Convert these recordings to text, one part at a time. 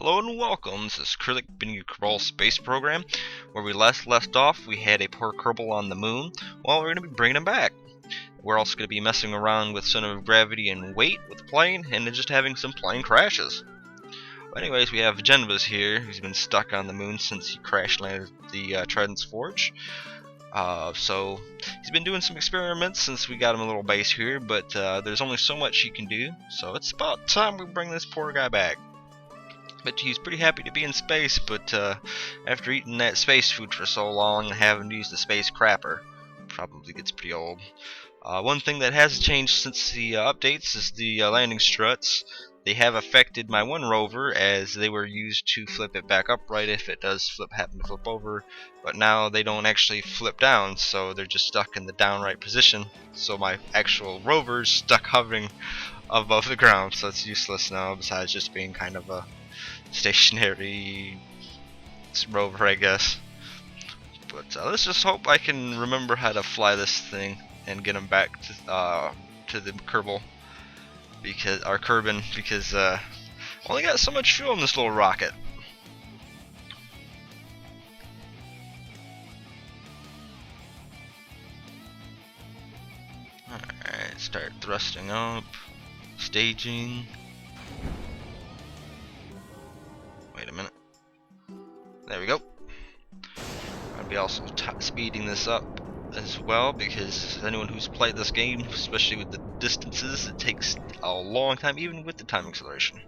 Hello and welcome. This is Krylic bringing you Kerbal Space Program. Where we last left off, we had a poor Kerbal on the moon. Well, we're going to be bringing him back. We're also going to be messing around with center of gravity and weight with the plane, and then just having some plane crashes. But anyways, we have Genva's here, who's been stuck on the moon since he crash landed the Trident's Forge. So he's been doing some experiments since we got him a little base here, but there's only so much he can do. So it's about time we bring this poor guy back. But he's pretty happy to be in space, but after eating that space food for so long and having to use the space crapper, probably gets pretty old. One thing that has changed since the updates is the landing struts. They have affected my one rover, as they were used to flip it back upright if it does happen to flip over, but now they don't actually flip down, so they're just stuck in the downright position. So my actual rover's stuck hovering above the ground, so it's useless now, besides just being kind of a stationary rover, I guess. But let's just hope I can remember how to fly this thing and get him back to the Kerbal, because our Kerbin, because only got so much fuel in this little rocket. Alright, start thrusting up, staging. Wait a minute. There we go. I'll be also speeding this up as well, because anyone who's played this game, especially with the distances, it takes a long time, even with the time acceleration.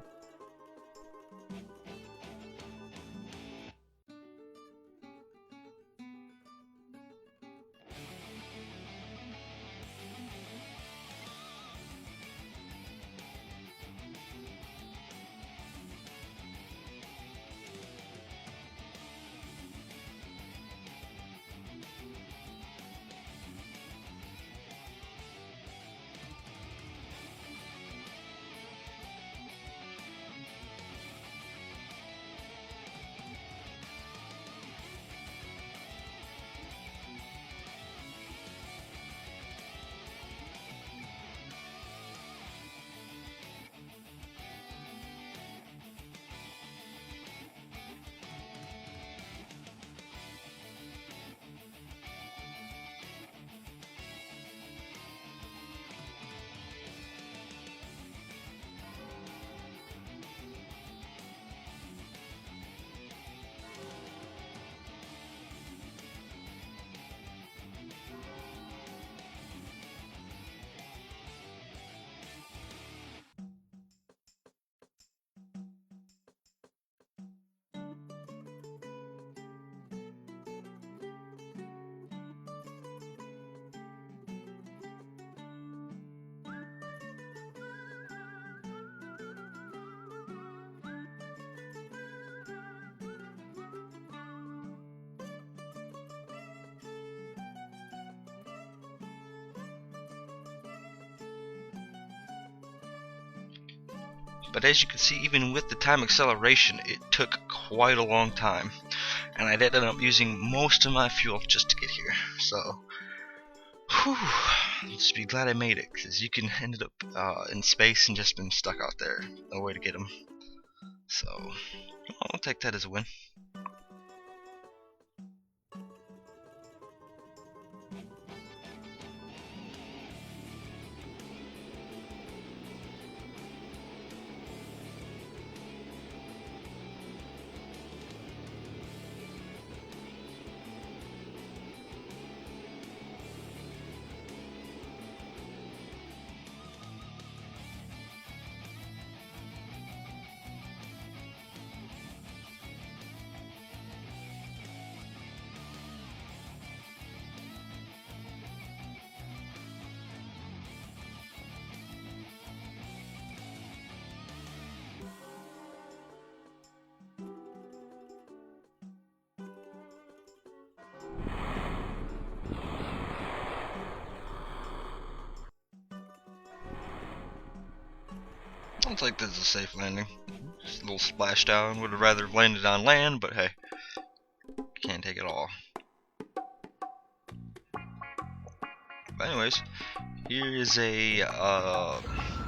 But as you can see, even with the time acceleration, it took quite a long time, and I ended up using most of my fuel just to get here. So, whew, just be glad I made it, because you can end up in space and just been stuck out there, no way to get them. So, I'll take that as a win. Looks like this is a safe landing. Just a little splashdown. Would have rather landed on land, but hey, can't take it all. But anyways, here is a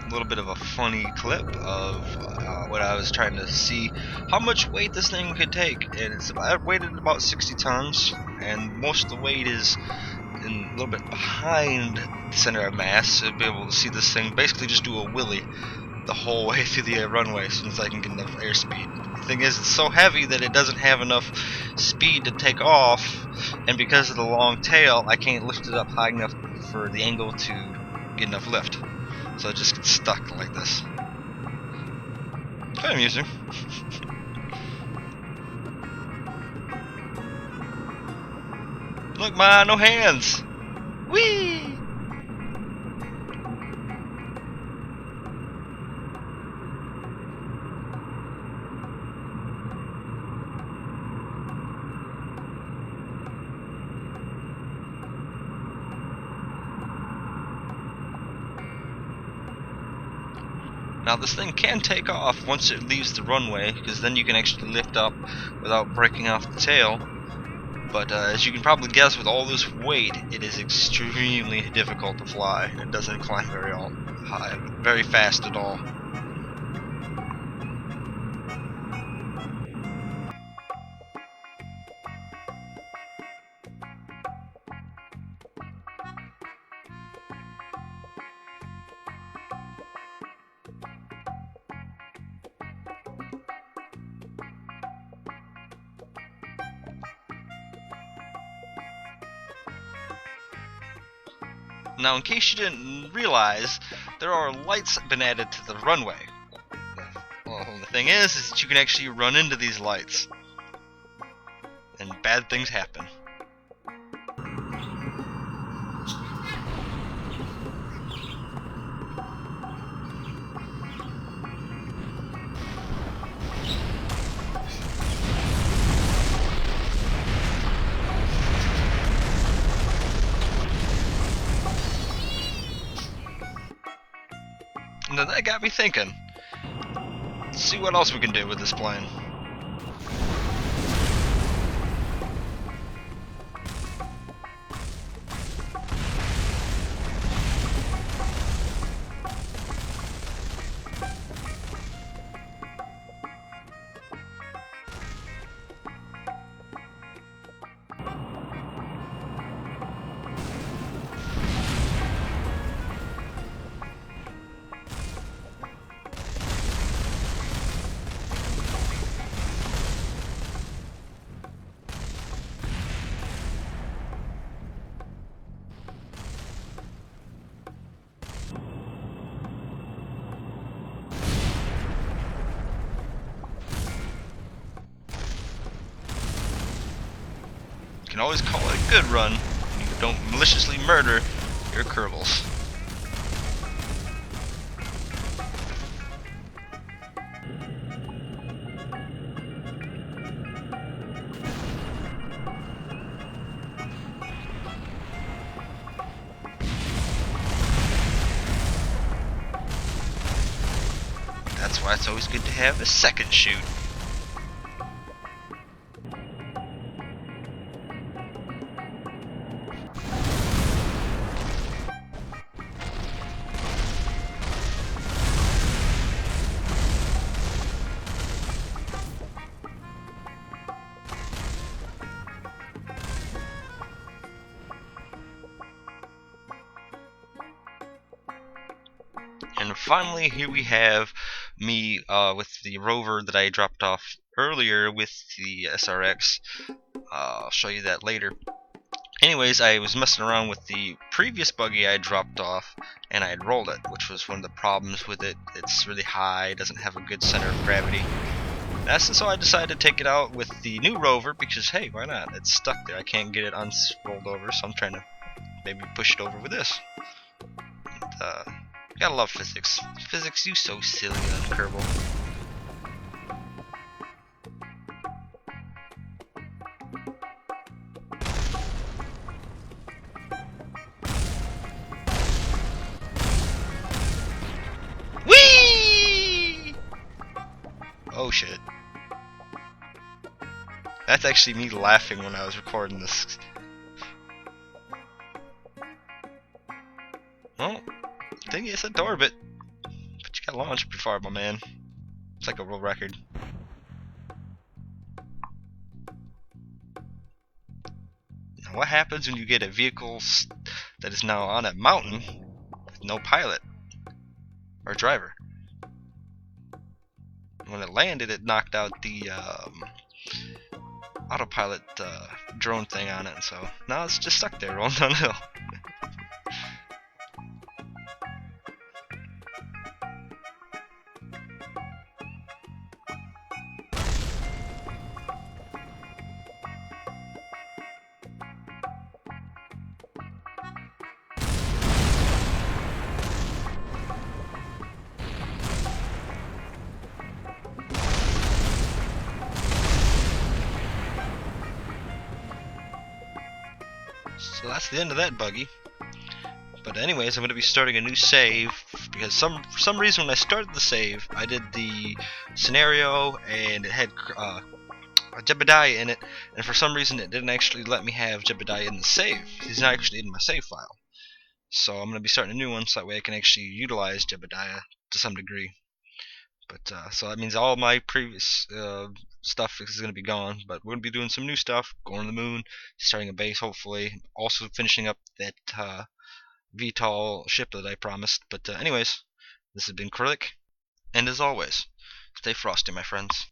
a little bit of a funny clip of what I was trying to see how much weight this thing could take, and I weighted about 60 tons, and most of the weight is a little bit behind the center of mass, to be able to see this thing basically just do a wheelie the whole way through the runway as soon as I can get enough airspeed. The thing is, it's so heavy that it doesn't have enough speed to take off, and because of the long tail, I can't lift it up high enough for the angle to get enough lift. So it just gets stuck like this. Kind of amusing. Look, Ma, no hands! Whee! Now this thing can take off once it leaves the runway, because then you can actually lift up without breaking off the tail. But as you can probably guess, with all this weight, it is extremely difficult to fly. It doesn't climb very fast at all. Now, in case you didn't realize, there are lights been added to the runway. Well, the thing is that you can actually run into these lights, and bad things happen. Now that got me thinking. Let's see what else we can do with this plane. You can always call it a good run when you don't maliciously murder your Kerbals. That's why it's always good to have a second chute. And finally, here we have me with the rover that I dropped off earlier with the SRX. I'll show you that later. Anyways, I was messing around with the previous buggy I dropped off, and I had rolled it, which was one of the problems with it. It's really high, doesn't have a good center of gravity. So I decided to take it out with the new rover, because hey, why not? It's stuck there. I can't get it unrolled over, so I'm trying to maybe push it over with this. And, gotta love physics. Physics, you so silly on Kerbal. Whee! Oh shit. That's actually me laughing when I was recording this. Well, I think it's a orbit. that launch pretty far, my man. It's like a world record. Now, what happens when you get a vehicle that is now on a mountain with no pilot or driver? When it landed, it knocked out the autopilot drone thing on it, so now it's just stuck there rolling downhill. So that's the end of that buggy. But anyways, I'm going to be starting a new save because for some reason when I started the save, I did the scenario and it had Jebediah in it, and for some reason it didn't actually let me have Jebediah in the save. He's not actually in my save file. So I'm going to be starting a new one so that way I can actually utilize Jebediah to some degree. But so that means all my previous stuff is going to be gone, but we're going to be doing some new stuff, going to the moon, starting a base hopefully, also finishing up that VTOL ship that I promised. But anyways, this has been Krylic, and as always, stay frosty, my friends.